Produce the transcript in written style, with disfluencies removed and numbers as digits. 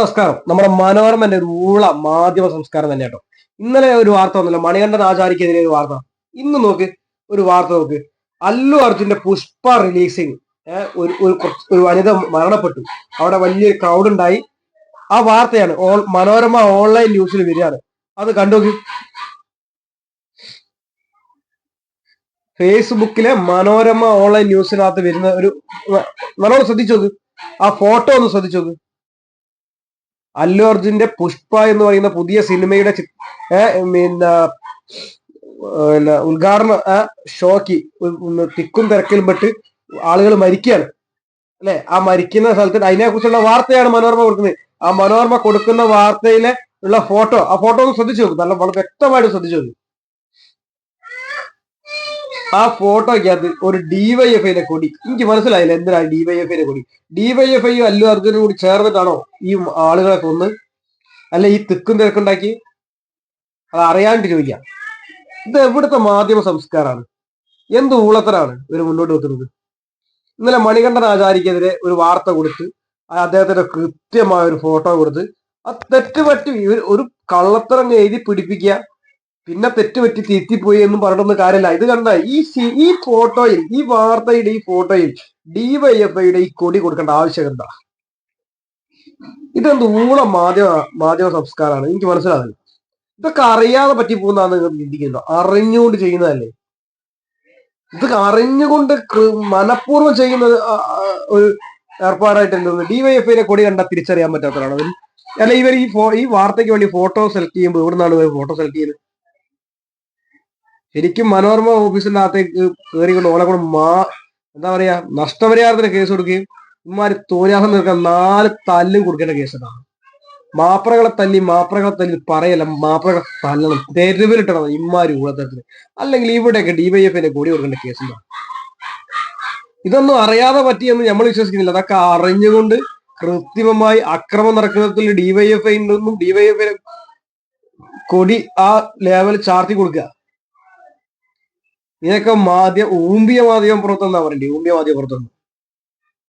നമസ്കാരം. നമ്മുടെ മനോരമന്റെ ഒരു ഊള മാധ്യമ സംസ്കാരം തന്നെ കേട്ടോ. ഇന്നലെ ഒരു വാർത്ത വന്നല്ലോ, മണികണ്ഠൻ ആചാര്യക്കെതിരെ ഒരു വാർത്ത. ഇന്ന് നോക്ക്, ഒരു വാർത്ത നോക്ക്. അല്ലു അർജുന്റെ പുഷ്പ റിലീസിങ്, ഒരു വനിത മരണപ്പെട്ടു, അവിടെ വലിയൊരു ക്രൗഡ് ഉണ്ടായി. ആ വാർത്തയാണ് മനോരമ ഓൺലൈൻ ന്യൂസിൽ വരികയാണ്. അത് കണ്ടുനോക്ക്. ഫേസ്ബുക്കിലെ മനോരമ ഓൺലൈൻ ന്യൂസിനകത്ത് വരുന്ന ഒരു നല്ലോണം ശ്രദ്ധിച്ചു നോക്ക്. ആ ഫോട്ടോ ഒന്ന് ശ്രദ്ധിച്ചു നോക്ക്. അല്ലു അർജുന്റെ പുഷ്പ എന്ന് പറയുന്ന പുതിയ സിനിമയുടെ പിന്നെ ഉദ്ഘാടന ഷോക്ക് തിക്കും തിരക്കിലും പെട്ട് ആളുകൾ മരിക്കുകയാണ് അല്ലെ. ആ മരിക്കുന്ന സ്ഥലത്ത് അതിനെ കുറിച്ചുള്ള വാർത്തയാണ് മനോരമ കൊടുക്കുന്നത്. ആ മനോരമ കൊടുക്കുന്ന വാർത്തയിലെ ഉള്ള ഫോട്ടോ, ആ ഫോട്ടോ ഒന്ന് ശ്രദ്ധിച്ചു നോക്കും, നല്ല വളരെ വ്യക്തമായിട്ട് ശ്രദ്ധിച്ചു നോക്കും. ആ ഫോട്ടോയ്ക്കകത്ത് ഒരു ഡിവൈഎഫ്ഐയുടെ കൊടി. എനിക്ക് മനസ്സിലായില്ല എന്തിനാ ഡിവൈഎഫ്ഐയുടെ കൊടി. ഡിവൈഎഫ്ഐയും അല്ലു അർജുനും കൂടി ചേർന്നിട്ടാണോ ഈ ആളുകളെ കൊന്ന്, അല്ല ഈ തിക്കും തിരക്കുണ്ടാക്കി? അത് അറിയാണ്ട് ചോദിക്കാം. ഇത് എവിടുത്തെ മാധ്യമ സംസ്കാരമാണ്? എന്ത് ഊളത്തരാണ് ഇവർ മുന്നോട്ട് വെക്കുന്നത്? ഇന്നലെ മണികണ്ഠൻ ആചാര്യക്കെതിരെ ഒരു വാർത്ത കൊടുത്ത് അദ്ദേഹത്തിന്റെ കൃത്യമായ ഒരു ഫോട്ടോ കൊടുത്ത് ആ തെറ്റുപറ്റി ഒരു കള്ളത്തരം എഴുതി പിടിപ്പിക്കുക, പിന്നെ തെറ്റുപറ്റി തിരുത്തിപ്പോയി എന്നും പറഞ്ഞൊന്നും കാര്യമില്ല. ഇത് കണ്ട ഈ ഫോട്ടോയിൽ, ഈ വാർത്തയുടെ ഈ ഫോട്ടോയിൽ ഡിവൈഎഫ്ഐയുടെ ഈ കൊടി കൊടുക്കേണ്ട ആവശ്യം എന്താ? ഇതെന്ത് ഊള മാധ്യമ സംസ്കാരമാണ്? എനിക്ക് മനസ്സിലാവില്ല. ഇതൊക്കെ അറിയാതെ പറ്റി പോകുന്നതാണ് നിങ്ങൾ ചിന്തിക്കുന്നത്. അറിഞ്ഞുകൊണ്ട് ചെയ്യുന്നതല്ലേ ഇതൊക്കെ? അറിഞ്ഞുകൊണ്ട് മനഃപൂർവ്വം ചെയ്യുന്ന ഒരു ഏർപ്പാടായിട്ട് എന്തെന്ന് ഡിവൈഎഫ്ഐയുടെ കൊടി കണ്ടാൽ തിരിച്ചറിയാൻ പറ്റാത്തതാണ് അവർ. അല്ല, ഇവർ ഈ വാർത്തയ്ക്ക് വേണ്ടി ഫോട്ടോ സെലക്ട് ചെയ്യുമ്പോൾ എവിടുന്നാണ് ഇവർ ഫോട്ടോ സെലക്ട് ചെയ്യുന്നത്? ശരിക്കും മനോരമ ഓഫീസിന്റെ അകത്തേക്ക് കയറിക്കൊണ്ട് ഓളെ കൂടെ എന്താ പറയാ, നഷ്ടപരിഹാരത്തിന് കേസ് കൊടുക്കുകയും ഇമാര് തോന്നിയാസം നിൽക്കാൻ 4 തല്ലും കൊടുക്കേണ്ട കേസുണ്ടാണ്. മാപ്രകളെ തല്ലി പറയല്ല, മാപ്രകളെ തല്ലണം, തെരുവിലിട്ടണം ഇമാര് ഊഴത്തരത്തിന്. അല്ലെങ്കിൽ ഇവിടെയൊക്കെ ഡിവൈഎഫിന്റെ കൊടി കൊടുക്കേണ്ട കേസുണ്ടാണ്. ഇതൊന്നും അറിയാതെ പറ്റിയെന്ന് നമ്മൾ വിശ്വസിക്കുന്നില്ല. അതൊക്കെ അറിഞ്ഞുകൊണ്ട് കൃത്രിമമായി അക്രമം നടക്കുന്നതിൽ ഡിവൈഎഫ്ഐ ഉണ്ടെന്നും ഡിവൈഎഫ്ഐ കൊടി ആ ലെവൽ ചാർത്തി കൊടുക്കുക. ഇതൊക്കെ ഊമ്പിയ മാധ്യമം പുറത്തെന്നാ പറയണ്ടേ? ഊമ്പിയ മാധ്യമം പുറത്തുനിന്ന്